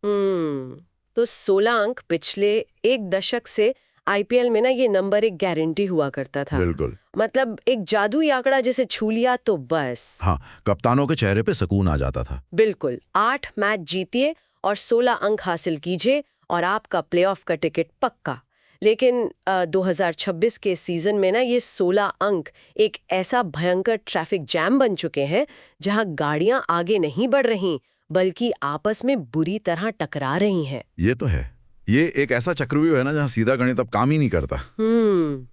तो 16 अंक पिछले एक दशक से आईपीएल में ना ये नंबर एक गारंटी हुआ करता था। बिल्कुल। मतलब एक जादुई आंकड़ा जिसे छू लिया तो बस। हाँ, कप्तानों के चेहरे पे सुकून आ जाता था। बिल्कुल, 8 मैच जीतिए और 16 अंक हासिल कीजिए और आपका प्लेऑफ का टिकट पक्का। लेकिन 2026 के सीजन में ना ये 16 अंक एक ऐसा भयंकर ट्रैफिक जैम बन चुके हैं जहां गाड़ियां आगे नहीं बढ़ रही बल्कि आपस में बुरी तरह टकरा रही हैं। ये तो है। ये एक ऐसा चक्रव्यूह है ना जहाँ सीधा गणित अब काम ही नहीं करता।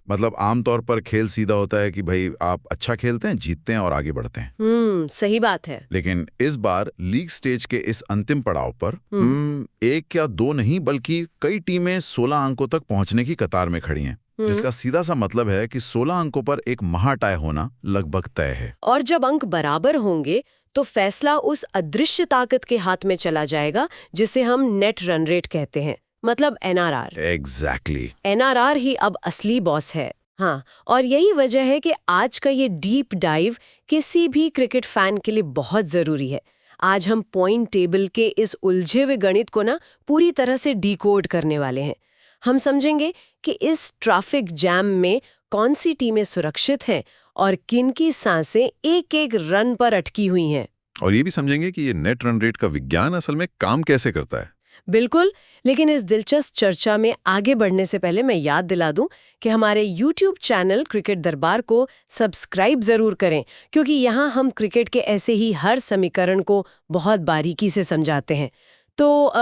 मतलब आमतौर पर खेल सीधा होता है कि भाई आप अच्छा खेलते हैं, जीतते हैं और आगे बढ़ते हैं। सही बात है। लेकिन इस बार लीग स्टेज के इस अंतिम पड़ाव पर एक या दो नहीं बल्कि कई टीमें 16 अंकों तक पहुंचने की कतार में खड़ी हैं, जिसका सीधा सा मतलब है कि 16 अंकों पर एक महाटाई होना लगभग तय है। और जब अंक बराबर होंगे तो फैसला उस अदृश्य ताकत के हाथ में चला जाएगा जिसे हम नेट रन रेट कहते हैं, मतलब एनआरआर। एग्जैक्टली। एनआरआर ही अब असली बॉस है। हाँ, और यही वजह है कि आज का ये डीप डाइव किसी भी क्रिकेट फैन के लिए बहुत जरूरी है। आज हम पॉइंट टेबल के इस उलझे हुए गणित को ना पूरी तरह से डिकोड करने वाले हैं। हम समझेंगे कि इस ट्रैफिक जैम में कौन सी टीमें सुरक्षित हैं और किन की सांसें एक एक रन पर अटकी हुई हैं। और ये भी समझेंगे कि ये नेट रन रेट का विज्ञान असल में काम कैसे करता है। बिल्कुल, लेकिन इस दिलचस्प चर्चा में आगे बढ़ने से पहले मैं याद दिला दूं कि हमारे YouTube चैनल क्रिकेट दरबार को सब्सक्राइब जरूर करें, क्योंकि यहाँ हम क्रिकेट के ऐसे ही हर समीकरण को बहुत बारीकी से समझाते हैं। तो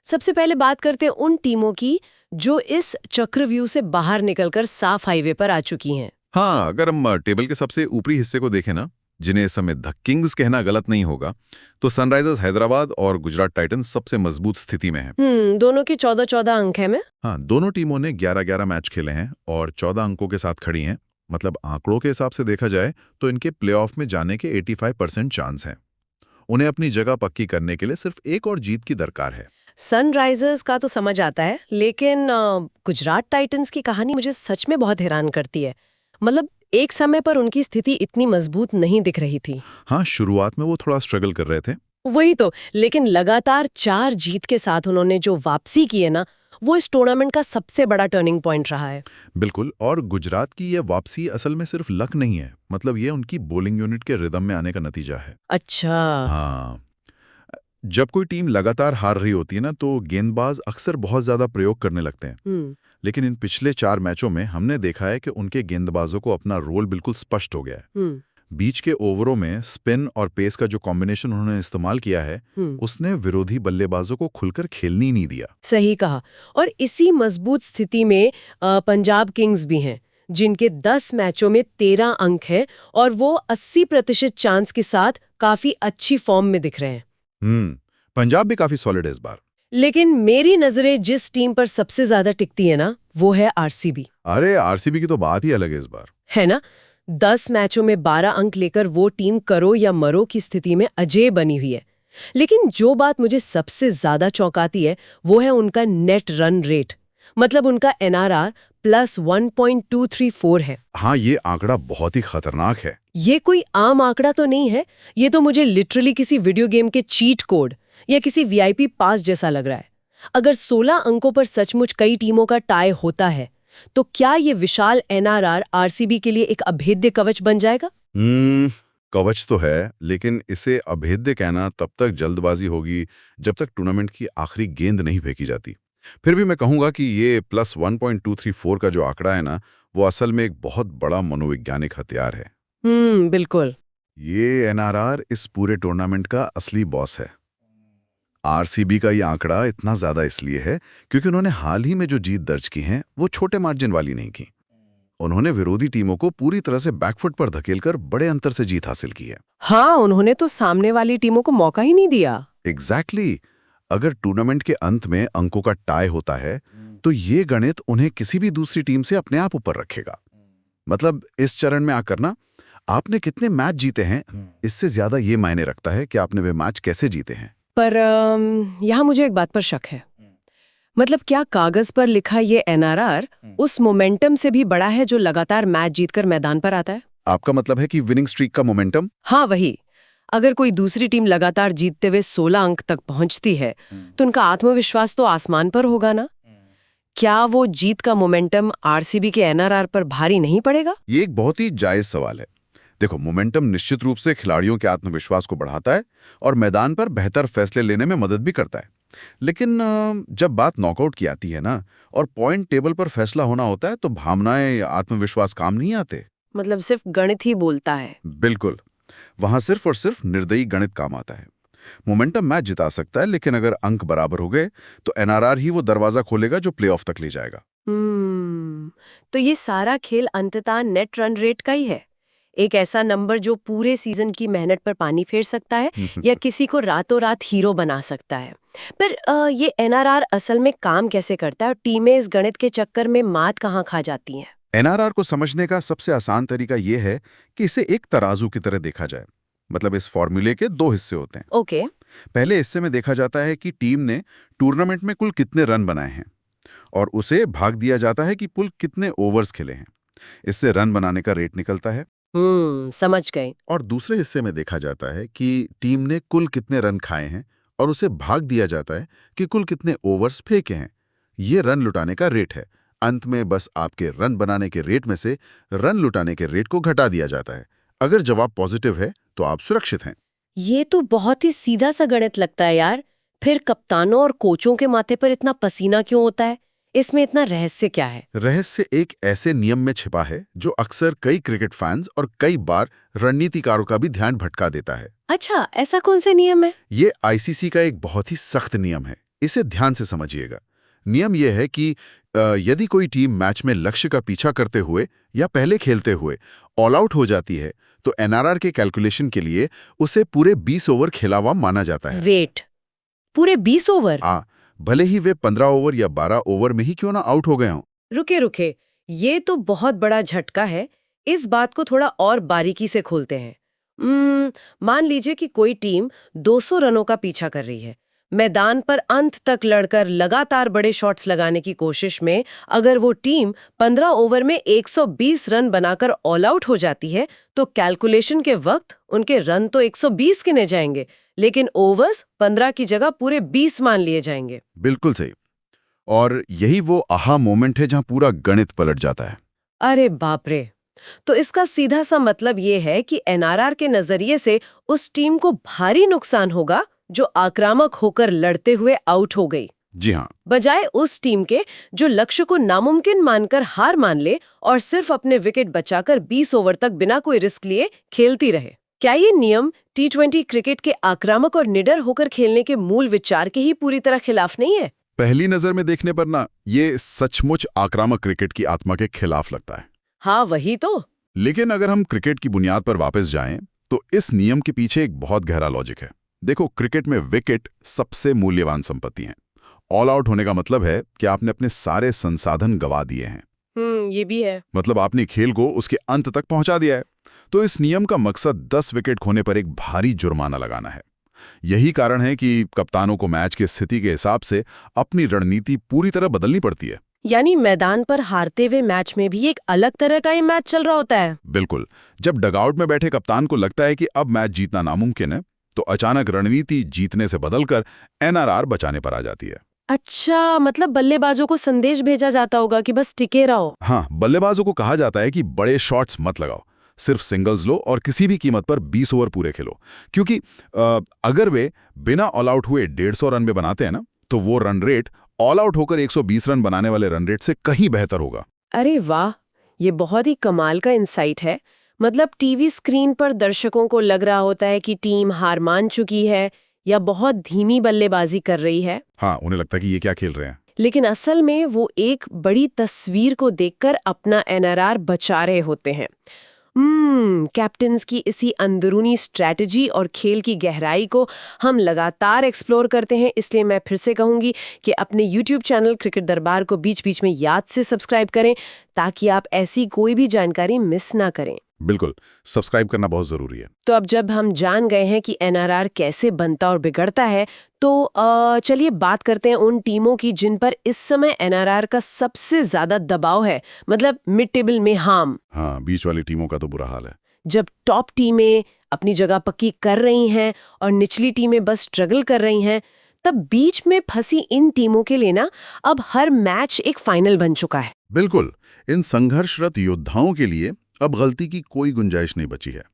सबसे पहले बात करते हैं उन टीमों की जो इस चक्रव्यूह से बाहर निकलकर साफ हाईवे पर आ चुकी हैं। हाँ, अगर हम टेबल के सबसे ऊपरी हिस्से को देखें ना, जिन्हें इस समय द किंग्स कहना गलत नहीं होगा, तो सनराइजर्स हैदराबाद और गुजरात टाइटंस सबसे मजबूत स्थिति में हैं। दोनों की 14-14 अंक है में। हाँ, दोनों टीमों ने 11-11 मैच खेले हैं और 14 अंकों के साथ खड़ी हैं। मतलब आंकड़ों के हिसाब से देखा जाए तो इनके प्लेऑफ में जाने के 85% चांस हैं। उन्हें अपनी जगह पक्की करने के लिए सिर्फ एक और जीत की दरकार है। सनराइजर्स का तो समझ आता है, लेकिन गुजरात टाइटंस की कहानी मुझे सच में बहुत हैरान करती है। मतलब एक समय पर उनकी स्थिति इतनी मजबूत नहीं दिख रही थी। हाँ, शुरुआत में वो थोड़ा स्ट्रगल कर रहे थे। वही तो, लेकिन लगातार 4 जीत के साथ उन्होंने जो वापसी की है ना, वो इस टूर्नामेंट का सबसे बड़ा टर्निंग पॉइंट रहा है। बिल्कुल, और गुजरात की ये वापसी असल में सिर्फ लक नहीं है। मतलब ये उनकी बॉलिंग यूनिट के रिदम में आने का नतीजा है। अच्छा। हाँ, जब कोई टीम लगातार हार रही होती है ना, तो गेंदबाज अक्सर बहुत ज्यादा प्रयोग करने लगते हैं। लेकिन इन पिछले 4 मैचों में हमने देखा है कि उनके गेंदबाजों को अपना रोल बिल्कुल स्पष्ट हो गया है। बीच के ओवरों में स्पिन और पेस का जो कॉम्बिनेशन उन्होंने इस्तेमाल किया है, उसने विरोधी बल्लेबाजों को खुलकर खेलने ही नहीं दिया। सही कहा। और इसी मजबूत स्थिति में पंजाब किंग्स भी हैं, जिनके 10 मैचों में 13 अंक हैं और वो 80% चांस के साथ काफी अच्छी फॉर्म में दिख रहे हैं। पंजाब भी काफी सॉलिड है इस बार। लेकिन मेरी नजरें जिस टीम पर सबसे ज्यादा टिकती है ना, वो है आरसीबी। अरे, आरसीबी की तो बात ही अलग है इस बार। है ना? 10 मैचों में 12 अंक लेकर वो टीम करो या मरो की स्थिति में अजेय बनी हुई है। लेकिन जो बात मुझे सबसे ज्यादा चौंकाती है वो है उनका नेट रन रेट। मतलब उनका एनआरआर +1.234 है। हाँ, ये आंकड़ा बहुत ही खतरनाक है। ये कोई आम आंकड़ा तो नहीं है। ये तो मुझे लिटरली किसी वीडियो गेम के चीट कोड या किसी वीआईपी पास जैसा लग रहा है। अगर 16 अंकों पर सचमुच कई टीमों का टाई होता है, तो क्या ये विशाल एनआरआर आरसीबी के लिए एक अभेद्य कवच बन जाएगा? कवच तो है, लेकिन इसे अभेद्य कहना तब तक जल्दबाजी होगी जब तक टूर्नामेंट की आखिरी गेंद नहीं फेंकी जाती। फिर भी मैं कहूंगा कि ये +1.234 का जो आंकड़ा है ना, वो असल में एक बहुत बड़ा मनोवैज्ञानिक हथियार है। बिल्कुल। ये एनआरआर इस पूरे टूर्नामेंट का असली बॉस है। आरसीबी का ये आंकड़ा इतना ज्यादा इसलिए है क्योंकि उन्होंने हाल ही में जो जीत दर्ज की हैं, वो छोटे मार्जिन वाली नहीं की। उन्होंने विरोधी टीमों को पूरी तरह से बैकफुट पर धकेलकर बड़े अंतर से जीत हासिल की है। हाँ, उन्होंने तो सामने वाली टीमों को मौका ही नहीं दिया। एग्जैक्टली। अगर टूर्नामेंट के अंत में अंकों का टाई होता है, तो ये गणित उन्हें किसी भी दूसरी टीम से अपने आप ऊपर रखेगा। मतलब इस चरण में आकर ना, आपने कितने मैच जीते हैं, इससे ज्यादा ये मायने रखता है कि आपने वे मैच कैसे जीते हैं। पर यहाँ मुझे एक बात पर शक है। मतलब क्या कागज पर लिखा ये एनआरआर उस मोमेंटम से भी बड़ा है जो लगातार मैच जीतकर मैदान पर आता है? आपका मतलब है कि विनिंग स्ट्रीक का मोमेंटम? हाँ, वही। अगर कोई दूसरी टीम लगातार जीतते हुए 16 अंक तक पहुंचती है तो उनका आत्मविश्वास तो आसमान पर होगा ना। क्या वो जीत का मोमेंटम आरसीबी के एनआरआर पर भारी नहीं पड़ेगा? ये एक बहुत ही जायज सवाल है। देखो, मोमेंटम निश्चित रूप से खिलाड़ियों के आत्मविश्वास को बढ़ाता है और मैदान पर बेहतर फैसले लेने में मदद भी करता है। लेकिन जब बात नॉकआउट की आती है ना, और पॉइंट टेबल पर फैसला होना होता है, तो भावनाएं या आत्मविश्वास काम नहीं आते। मतलब सिर्फ गणित ही बोलता है। बिल्कुल, वहां सिर्फ और सिर्फ निर्दयी गणित काम आता है। मोमेंटम मैच जिता सकता है, लेकिन अगर अंक बराबर हो गए तो एनआरआर ही वो दरवाजा खोलेगा जो प्लेऑफ तक ले जाएगा। तो ये सारा खेल अंततः नेट रन रेट का ही है, एक ऐसा नंबर जो पूरे सीजन की मेहनत पर पानी फेर सकता है या किसी को रातों रात हीरो बना सकता है। पर ये एनआरआर असल में काम कैसे करता है और टीमें इस गणित के चक्कर में मात कहाँ खा जाती हैं? एनआरआर को समझने का सबसे आसान तरीका यह है कि इसे एक तराजू की तरह देखा जाए। मतलब इस फॉर्मूले के 2 हिस्से होते हैं। ओके। पहले हिस्से में देखा जाता है कि टीम ने टूर्नामेंट में कुल कितने रन बनाए हैं, और उसे भाग दिया जाता है कि कुल कितने ओवर्स खेले हैं। इससे रन बनाने का रेट निकलता है। समझ गए। और दूसरे हिस्से में देखा जाता है कि टीम ने कुल कितने रन खाए हैं, और उसे भाग दिया जाता है कि कुल कितने ओवर्स फेंके हैं। ये रन लुटाने का रेट है। अंत में बस आपके रन बनाने के रेट में से रन लुटाने के रेट को घटा दिया जाता है। अगर जवाब पॉजिटिव है तो आप सुरक्षित हैं। ये तो बहुत ही सीधा सा गणित लगता है यार। फिर कप्तानों और कोचों के माथे पर इतना पसीना क्यों होता है? इसमें इतना रहस्य क्या है? रहस्य एक ऐसे नियम में छिपा है जो अक्सर कई क्रिकेट फैंस और कई बार रणनीतिकारों का भी ध्यान भटका देता है। अच्छा, ऐसा कौन सा नियम है? ये आईसीसी का एक बहुत ही सख्त नियम है। इसे ध्यान से समझिएगा। नियम यह है कि यदि कोई टीम मैच में लक्ष्य का पीछा करते हुए या पहले खेलते हुए ऑल आउट हो जाती है, तो एनआरआर के कैलकुलेशन के लिए उसे पूरे 20 ओवर खेला हुआ माना जाता है। वेट, पूरे 20 ओवर? हाँ, भले ही वे 15 ओवर या 12 ओवर में ही क्यों ना आउट हो गए हों। रुके, ये तो बहुत बड़ा झटका है। इस बात को थोड़ा और बारीकी से खोलते हैं। मान लीजिए कि कोई टीम 200 रनों का पीछा कर रही है। मैदान पर अंत तक लड़कर लगातार बड़े शॉट्स लगाने की कोशिश में अगर वो टीम 15 ओवर में 120 रन बनाकर ऑल आउट हो जाती है, तो कैलकुलेशन के वक्त उनके रन तो 120 गिने जाएंगे, लेकिन ओवर्स 15 की जगह पूरे 20 मान लिए जाएंगे। बिल्कुल सही। और यही वो आहा मोमेंट है जहां पूरा गणित पलट जाता है। अरे बाप रे! तो इसका सीधा सा मतलब ये है कि एनआरआर के नजरिए से उस टीम को भारी नुकसान होगा जो आक्रामक होकर लड़ते हुए आउट हो गई। जी हाँ। बजाय उस टीम के जो लक्ष्य को नामुमकिन मानकर हार मान ले और सिर्फ अपने विकेट बचाकर 20 ओवर तक बिना कोई रिस्क लिए खेलती रहे। क्या ये नियम टी20 क्रिकेट के आक्रामक और निडर होकर खेलने के मूल विचार के ही पूरी तरह खिलाफ नहीं है? पहली नजर में देखने पर ना, ये सचमुच आक्रामक क्रिकेट की आत्मा के खिलाफ लगता है। हाँ, वही तो। लेकिन अगर हम क्रिकेट की बुनियाद पर वापस जाएं, तो इस नियम के पीछे एक बहुत गहरा लॉजिक है। देखो, क्रिकेट में विकेट सबसे मूल्यवान संपत्ति है। ऑल आउट होने का मतलब है कि आपने अपने सारे संसाधन गंवा दिए हैं। ये भी है। मतलब आपने खेल को उसके अंत तक पहुंचा दिया है। तो इस नियम का मकसद 10 विकेट खोने पर एक भारी जुर्माना लगाना है। यही कारण है कि कप्तानों को मैच की स्थिति के हिसाब से अपनी रणनीति पूरी तरह बदलनी पड़ती है। यानी मैदान पर हारते हुए मैच में भी एक अलग तरह का ये मैच चल रहा होता है। बिल्कुल। जब डगआउट में बैठे कप्तान को लगता है कि अब मैच जीतना नामुमकिन है, तो अचानक रणनीति जीतने से बदलकर एनआरआर बचाने पर आ जाती है। अच्छा, मतलब बल्लेबाजों को संदेश भेजा जाता होगा कि बस टिके रहो। हाँ, बल्लेबाजों को कहा जाता है कि बड़े शॉट्स मत लगाओ, सिर्फ सिंगल्स लो और किसी भी कीमत पर 20 ओवर पूरे खेलो। क्योंकि अगर वे बिना ऑल आउट हुए 150 रन में बनाते हैं ना, तो वो रन रेट ऑल आउट होकर 120 रन बनाने वाले रन रेट से कहीं बेहतर होगा। अरे वाह, ये बहुत ही कमाल का इंसाइट है। मतलब टीवी स्क्रीन पर दर्शकों को लग रहा होता है कि टीम हार मान चुकी है या बहुत धीमी बल्लेबाजी कर रही है। हाँ, उन्हें लगता है कि ये क्या खेल रहे हैं। लेकिन असल में वो एक बड़ी तस्वीर को देखकर अपना एनआरआर बचा रहे होते हैं। कैप्टन्स की इसी अंदरूनी स्ट्रैटेजी और खेल की गहराई को हम लगातार एक्सप्लोर करते हैं। इसलिए मैं फिर से कहूंगी कि अपने YouTube चैनल क्रिकेट दरबार को बीच बीच में याद से सब्सक्राइब करें, ताकि आप ऐसी कोई भी जानकारी मिस ना करें। बिल्कुल, सब्सक्राइब करना बहुत जरूरी है। तो अब जब हम जान गए हैं कि एनआरआर कैसे बनता और बिगड़ता है, तो चलिए बात करते हैं उन टीमों की जिन पर इस समय एनआरआर का सबसे ज्यादा दबाव है। मतलब मिड टेबल में हाँ, बीच वाली टीमों का तो बुरा हाल है। जब टॉप टीमें अपनी जगह पक्की कर रही हैं और निचली टीमें बस स्ट्रगल कर रही हैं, तब बीच में फंसी इन टीमों के लिए ना अब हर मैच एक फाइनल बन चुका है। बिल्कुल, इन संघर्षरत योद्धाओं के लिए अब गलती की कोई गुंजाइश नहीं बची है।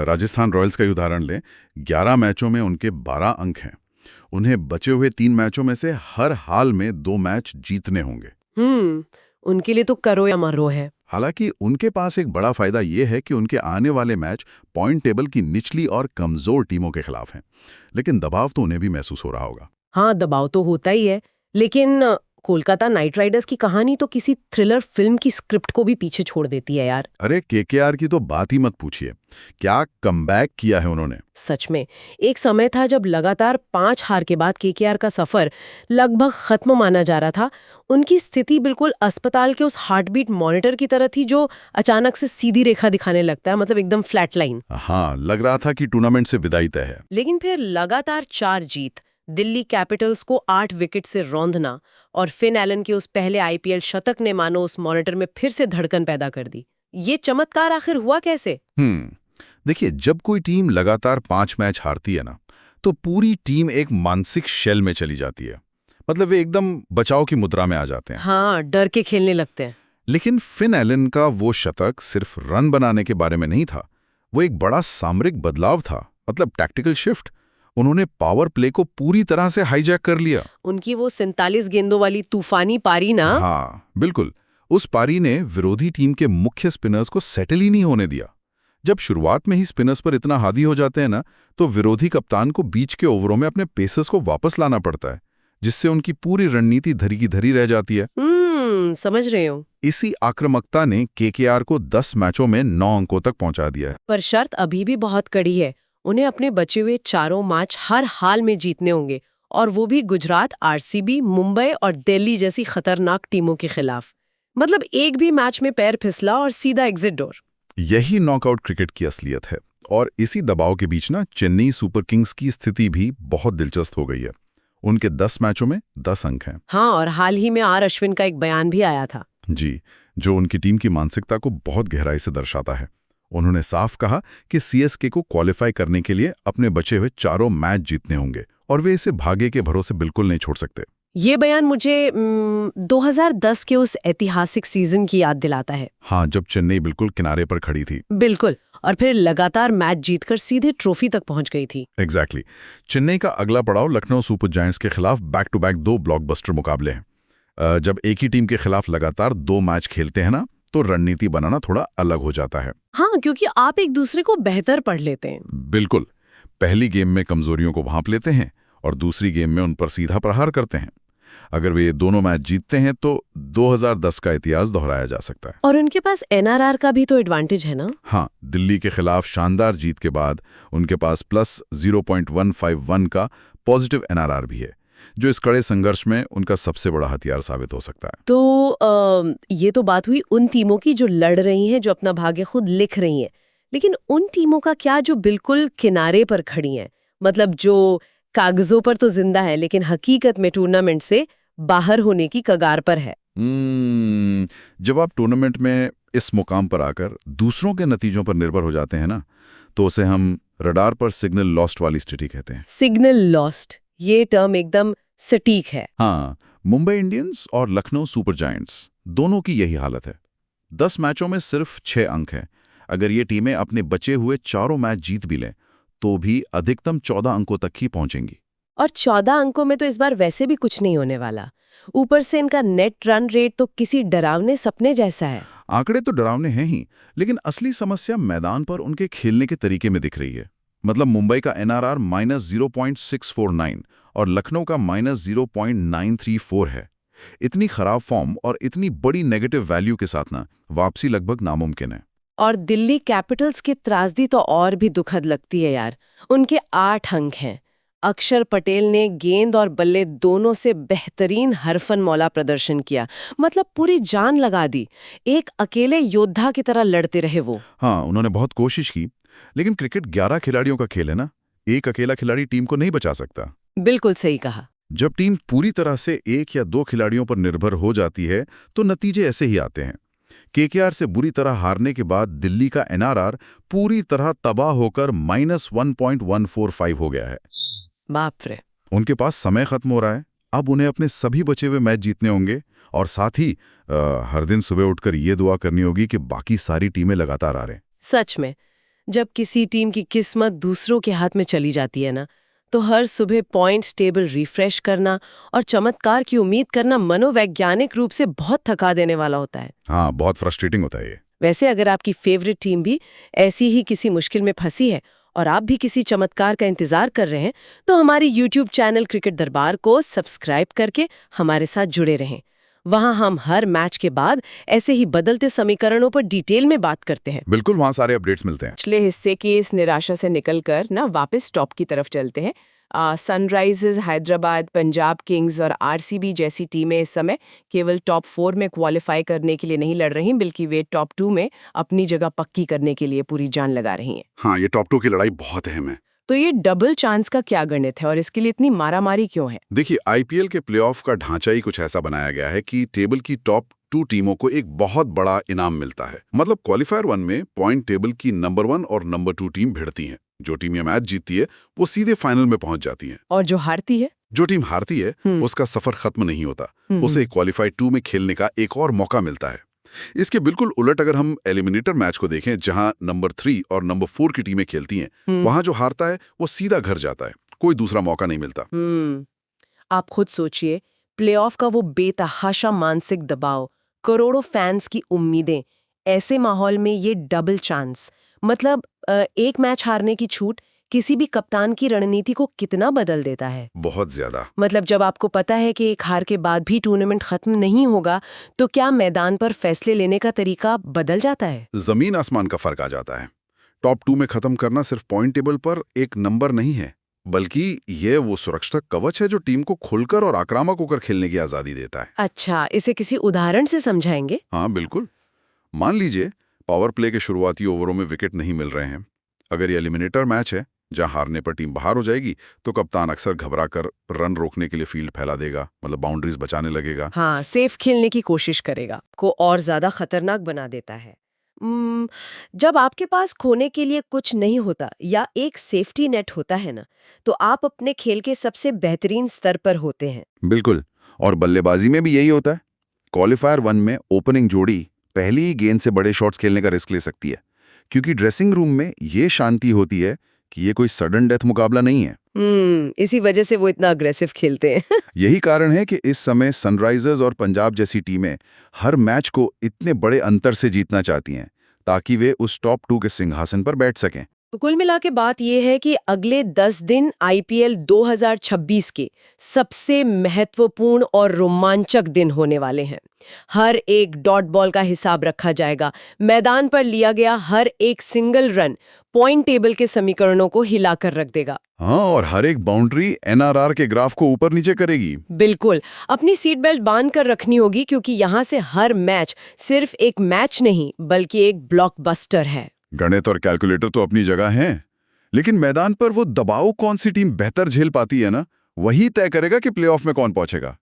राजस्थान रॉयल्स का उदाहरण लें, 11 मैचों में उनके 12 अंक हैं। उन्हें बचे हुए 3 मैचों में से हर हाल में 2 मैच जीतने होंगे। उनके लिए तो करो या मरो है। हालांकि उनके पास एक बड़ा फायदा ये है कि उनके आने वाले मैच पॉइंट टेबल की निचली और कमजोर टीमों के खिलाफ हैं, लेकिन दबाव तो उन्हें भी महसूस हो रहा होगा। हाँ, दबाव तो होता ही है, लेकिन कोलकाता नाइट राइडर्स की कहानी तो किसी थ्रिलर फिल्म की स्क्रिप्ट को भी पीछे छोड़ देती है यार। अरे केकेआर की तो बात ही मत पूछिए, क्या कमबैक किया है उन्होंने। सच में, एक समय था जब लगातार 5 हार के बाद केकेआर का सफर लगभग खत्म माना जा रहा था। उनकी स्थिति बिल्कुल अस्पताल के उस हार्टबीट मॉनिटर की तरह थी जो अचानक से सीधी रेखा दिखाने लगता है, मतलब एकदम फ्लैट लाइन। हाँ, लग रहा था कि टूर्नामेंट से विदाई तय है। लेकिन फिर लगातार 4 जीत, दिल्ली कैपिटल्स को 8 विकेट से रौंदना और फिन एलन के उस पहले आईपीएल शतक ने मानो उस मॉनिटर में फिर से धड़कन पैदा कर दी। ये चमत्कार आखिर हुआ कैसे? देखिए, जब कोई टीम लगातार 5 मैच हारती है ना, तो पूरी टीम एक मानसिक शेल में चली जाती है। मतलब वे एकदम बचाव की मुद्रा में आ जाते हैं। हाँ, डर के खेलने लगते हैं। लेकिन फिन एलन का वो शतक सिर्फ रन बनाने के बारे में नहीं था, वो एक बड़ा सामरिक बदलाव था, मतलब टैक्टिकल शिफ्ट। उन्होंने पावर प्ले को पूरी तरह से हाईजैक कर लिया। उनकी वो 47 गेंदों वाली तूफानी पारी ना। हाँ बिल्कुल, उस पारी ने विरोधी टीम के मुख्य स्पिनर्स को सेटल ही नहीं होने दिया। जब शुरुआत में ही स्पिनर्स पर इतना हावी हो जाते हैं ना, तो विरोधी कप्तान को बीच के ओवरों में अपने पेसर्स को वापस लाना पड़ता है, जिससे उनकी पूरी रणनीति धरी की धरी रह जाती है। समझ रहे हो। इसी आक्रामकता ने केकेआर को 10 मैचों में 9 अंकों तक पहुंचा दिया है। पर शर्त अभी भी बहुत कड़ी है। उन्हें अपने बचे हुए 4 मैच हर हाल में जीतने होंगे, और वो भी गुजरात, आरसीबी, मुंबई और दिल्ली जैसी खतरनाक टीमों के खिलाफ। मतलब एक भी मैच में पैर फिसला और सीधा एग्जिट डोर। यही नॉकआउट क्रिकेट की असलियत है। और इसी दबाव के बीच ना चेन्नई सुपर किंग्स की स्थिति भी बहुत दिलचस्प हो गई है। उनके 10 मैचों में 10 अंक हैं। हाँ, और हाल ही में आर अश्विन का एक बयान भी आया था जी, जो उनकी टीम की मानसिकता को बहुत गहराई से दर्शाता है। उन्होंने साफ कहा कि सीएसके को क्वालिफाई करने के लिए अपने बचे हुए 4 मैच जीतने होंगे और वे इसे भाग्य के भरोसे बिल्कुल नहीं छोड़ सकते। ये बयान मुझे 2010 के उस ऐतिहासिक सीजन की याद दिलाता है। हाँ, जब चेन्नई बिल्कुल किनारे पर खड़ी थी। बिल्कुल, और फिर लगातार मैच जीतकर सीधे ट्रॉफी तक पहुंच गई थी। एग्जैक्टली। चेन्नई का अगला पड़ाव लखनऊ सुपर जायंट्स के खिलाफ बैक टू बैक 2 ब्लॉकबस्टर मुकाबले हैं। जब एक ही टीम के खिलाफ लगातार 2 मैच खेलते हैं ना, तो रणनीति बनाना थोड़ा अलग हो जाता है। हाँ, क्योंकि आप एक दूसरे को बेहतर पढ़ लेते हैं। बिल्कुल, पहली गेम में कमजोरियों को भांप लेते हैं और दूसरी गेम में उन पर सीधा प्रहार करते हैं। अगर वे ये दोनों मैच जीतते हैं तो 2010 का इतिहास दोहराया जा सकता है। और उनके पास एनआरआर का भी तो एडवांटेज है ना। हाँ, दिल्ली के खिलाफ शानदार जीत के बाद उनके पास प्लस 0.151 का पॉजिटिव एनआरआर भी है, जो इस कड़े संघर्ष में उनका सबसे बड़ा हथियार साबित हो सकता है। तो ये तो बात हुई उन टीमों की जो लड़ रही हैं, जो अपना भाग्य खुद लिख रही हैं। लेकिन उन टीमों का क्या जो बिल्कुल किनारे पर खड़ी हैं, मतलब जो कागजों पर तो जिंदा है लेकिन हकीकत में टूर्नामेंट से बाहर होने की कगार पर है। जब आप टूर्नामेंट में इस मुकाम पर आकर दूसरों के नतीजों पर निर्भर हो जाते हैं ना, तो उसे हम रडार पर सिग्नल लॉस्ट वाली स्थिति कहते हैं। सिग्नल लॉस्ट, ये टर्म एकदम सटीक है। हाँ, मुंबई इंडियंस और लखनऊ सुपर जायंट्स दोनों की यही हालत है। 10 मैचों में सिर्फ 6 अंक हैं। अगर ये टीमें अपने बचे हुए 4 मैच जीत भी लें तो भी अधिकतम 14 अंकों तक ही पहुंचेंगी। और 14 अंकों में तो इस बार वैसे भी कुछ नहीं होने वाला। ऊपर से इनका नेट रन रेट तो किसी डरावने सपने जैसा है। आंकड़े तो डरावने हैं ही, लेकिन असली समस्या मैदान पर उनके खेलने के तरीके में दिख रही है। मतलब मुंबई का एनआरआर -0.649 और लखनऊ का -0.934 है। इतनी खराब फॉर्म और इतनी बड़ी नेगेटिव वैल्यू के साथ ना वापसी लगभग नामुमकिन है। और दिल्ली कैपिटल्स की त्रासदी तो और भी दुखद लगती है यार। उनके 8 अंक हैं। अक्षर पटेल ने गेंद और बल्ले दोनों से बेहतरीन हरफन मौला प्रदर्शन किया, मतलब पूरी जान लगा दी। एक अकेले योद्धा की तरह लड़ते रहे वो। हाँ, उन्होंने बहुत कोशिश की, लेकिन क्रिकेट 11 खिलाड़ियों का खेल है ना, एक अकेला खिलाड़ी टीम को नहीं बचा सकता। बिल्कुल सही कहा। जब टीम पूरी तरह से 1 या 2 खिलाड़ियों पर निर्भर हो जाती है तो नतीजे ऐसे ही आते हैं। केकेआर से बुरी तरह हारने के बाद दिल्ली का एनआरआर पूरी तरह तबाह होकर -1.145 हो गया है। बाप रे। उनके पास समय खत्म हो रहा है, अब उन्हें अपने सभी बचे हुए मैच जीतने होंगे और साथ ही हर दिन सुबह उठकर ये दुआ करनी होगी कि बाकी सारी टीमें लगातार आ रहे हैं। सच में, जब किसी टीम की किस्मत दूसरों के हाथ में चली जाती है ना, तो हर सुबह पॉइंट टेबल रिफ्रेश करना और चमत्कार की उम्मीद करना मनोवैज्ञानिक रूप से बहुत थका देने वाला होता है। हाँ, बहुत फ्रस्ट्रेटिंग होता है ये। वैसे अगर आपकी फेवरेट टीम भी ऐसी ही किसी मुश्किल में फंसी है और आप भी किसी चमत्कार का इंतजार कर रहे हैं, तो हमारी YouTube चैनल क्रिकेट दरबार को सब्सक्राइब करके हमारे साथ जुड़े रहें। वहां हम हर मैच के बाद ऐसे ही बदलते समीकरणों पर डिटेल में बात करते हैं। बिल्कुल, वहाँ सारे अपडेट्स मिलते हैं। पिछले हिस्से की इस निराशा से निकलकर ना वापस टॉप की तरफ चलते हैं। सनराइजर्स हैदराबाद, पंजाब किंग्स और आरसीबी जैसी टीमें इस समय केवल टॉप 4 में क्वालिफाई करने के लिए नहीं लड़ रही, बल्कि वे टॉप 2 में अपनी जगह पक्की करने के लिए पूरी जान लगा रही हैं। हाँ, ये टॉप 2 की लड़ाई बहुत अहम है। तो ये डबल चांस का क्या गणित है और इसके लिए इतनी मारामारी क्यों है? देखिए, आईपीएल के प्लेऑफ का ढांचा ही कुछ ऐसा बनाया गया है कि टेबल की टॉप 2 टीमों को एक बहुत बड़ा इनाम मिलता है। मतलब क्वालिफायर 1 में पॉइंट टेबल की नंबर 1 और नंबर 2 टीम भिड़ती हैं। जो टीम ये मैच जीतती है वो सीधे फाइनल में पहुंच जाती है। और जो हारती है? जो टीम हारती है उसका सफर खत्म नहीं होता, उसे क्वालिफाई 2 में खेलने का एक और मौका मिलता है। इसके बिल्कुल उलट अगर हम एलिमिनेटर मैच को देखें, जहां नंबर 3 और नंबर 4 की टीमें खेलती हैं, वहां जो हारता है वो सीधा घर जाता है, कोई दूसरा मौका नहीं मिलता। आप खुद सोचिए, प्लेऑफ का वो बेतहाशा मानसिक दबाव, करोड़ों फैंस की उम्मीदें, ऐसे माहौल में ये डबल चांस, मतलब एक मैच हारने की छूट किसी भी कप्तान की रणनीति को कितना बदल देता है। बहुत ज्यादा। मतलब जब आपको पता है कि एक हार के बाद भी टूर्नामेंट खत्म नहीं होगा, तो क्या मैदान पर फैसले लेने का तरीका बदल जाता है? जमीन आसमान का फर्क आ जाता है। टॉप 2 में खत्म करना सिर्फ पॉइंट टेबल पर एक नंबर नहीं है, बल्कि ये वो सुरक्षा कवच है जो टीम को खुलकर और आक्रामक होकर खेलने की आजादी देता है। अच्छा, इसे किसी उदाहरण से समझाएंगे? हाँ बिल्कुल। मान लीजिए पावर प्ले के शुरुआती ओवरों में विकेट नहीं मिल रहे हैं। अगर ये एलिमिनेटर मैच है जहां हारने पर टीम बाहर हो जाएगी, तो कप्तान अक्सर घबराकर रन रोकने के लिए फील्ड फैला देगा, मतलब बाउंड्रीज बचाने लगेगा। हाँ, सेफ खेलने की कोशिश करेगा, को और ज्यादा खतरनाक बना देता है। जब आपके पास खोने के लिए कुछ नहीं होता या एक सेफ्टी नेट होता है ना, तो आप अपने खेल के सबसे बेहतरीन स्तर पर होते हैं। बिल्कुल, और बल्लेबाजी में भी यही होता है। क्वालिफायर 1 में ओपनिंग जोड़ी पहली ही गेंद से बड़े शॉट्स खेलने का रिस्क ले सकती है, क्योंकि ड्रेसिंग रूम में ये शांति होती है कि ये कोई सडन डेथ मुकाबला नहीं है। इसी वजह से वो इतना अग्रेसिव खेलते हैं। यही कारण है कि इस समय सनराइजर्स और पंजाब जैसी टीमें हर मैच को इतने बड़े अंतर से जीतना चाहती हैं, ताकि वे उस टॉप 2 के सिंहासन पर बैठ सकें। तो कुल मिला के बात यह है कि अगले 10 दिन आईपीएल 2026 के सबसे महत्वपूर्ण और रोमांचक दिन होने वाले हैं। हर एक डॉट बॉल का हिसाब रखा जाएगा। मैदान पर लिया गया हर एक सिंगल रन पॉइंट टेबल के समीकरणों को हिलाकर रख देगा। हाँ, और हर एक बाउंड्री एनआरआर के ग्राफ को ऊपर नीचे करेगी। बिल्कुल, अपनी सीट बेल्ट बांध कर रखनी होगी, क्योंकि यहाँ से हर मैच सिर्फ एक मैच नहीं, बल्कि एक ब्लॉकबस्टर है। गणित और कैलकुलेटर तो अपनी जगह हैं, लेकिन मैदान पर वो दबाव कौन सी टीम बेहतर झेल पाती है ना, वही तय करेगा कि प्लेऑफ में कौन पहुंचेगा।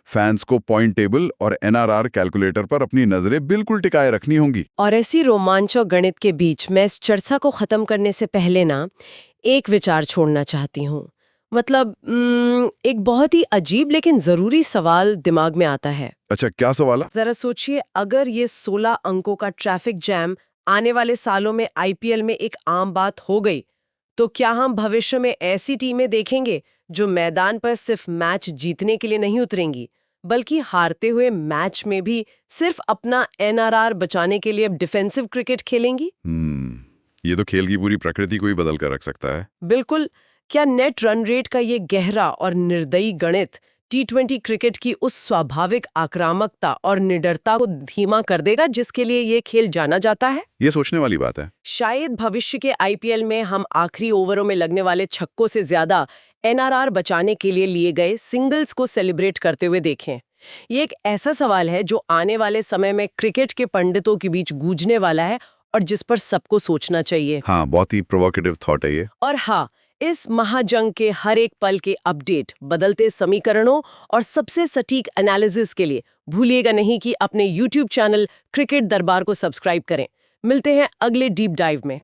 फैंस को पॉइंट टेबल और एनआरआर कैलकुलेटर पर अपनी नजरें बिल्कुल टिकाए रखनी होंगी। और ऐसी रोमांचक गणित के बीच मैं इस चर्चा को खत्म करने से पहले ना एक विचार छोड़ना चाहती हूँ। मतलब एक बहुत ही अजीब लेकिन जरूरी सवाल दिमाग में आता है। अच्छा, क्या सवाल है? जरा सोचिए, अगर ये 16 अंकों का ट्रैफिक जैम आने वाले सालों में आईपीएल में एक आम बात हो गई, तो क्या हम भविष्य में ऐसी टीमें देखेंगे जो मैदान पर सिर्फ मैच जीतने के लिए नहीं उतरेंगी, बल्कि हारते हुए मैच में भी सिर्फ अपना एनआरआर बचाने के लिए डिफेंसिव क्रिकेट खेलेंगी? ये तो खेल की पूरी प्रकृति को ही बदल कर रख सकता है। बिल्कुल। क्या नेट रन रेट का ये गहरा और निर्दयी गणित टी20 क्रिकेट की उस स्वाभाविक आक्रामकता और निडरता को धीमा कर देगा जिसके लिए ये खेल जाना जाता है? ये सोचने वाली बात है। शायद भविष्य के आईपीएल में हम आखिरी ओवरों में लगने वाले छक्कों से ज्यादा एनआरआर बचाने के लिए गए सिंगल्स को सेलिब्रेट करते हुए देखें। ये एक ऐसा सवाल है जो आने वाले समय में क्रिकेट के पंडितों के बीच गूंजने वाला है और जिस पर सबको सोचना चाहिए। हाँ, बहुत ही प्रोवोकेटिव थॉट है ये। और हाँ, इस महाजंग के हर एक पल के अपडेट, बदलते समीकरणों और सबसे सटीक एनालिसिस के लिए भूलिएगा नहीं कि अपने YouTube चैनल क्रिकेट दरबार को सब्सक्राइब करें। मिलते हैं अगले डीप डाइव में।